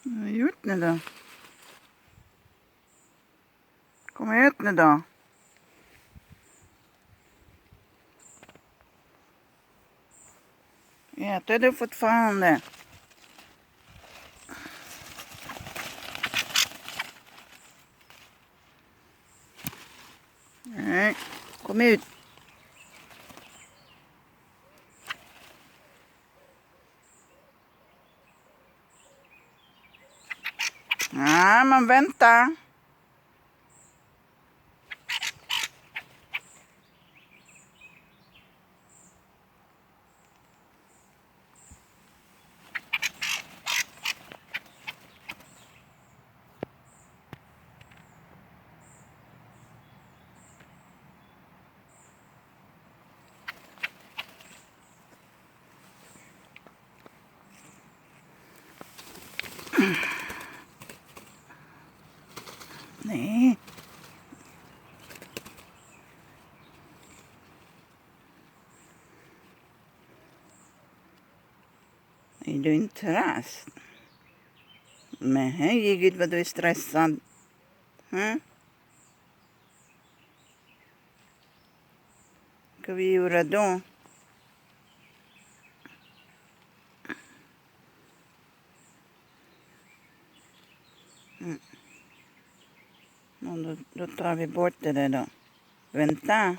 Vad har du gjort nu då? Kom ut nu då. Äter du fortfarande? Nej, kom ut. Ja, men vänta. Nej. Är du inte rast? Men hej gud vad du är stressad. Vad ska vi göra då? Då tar vi bort det där då. Vänta.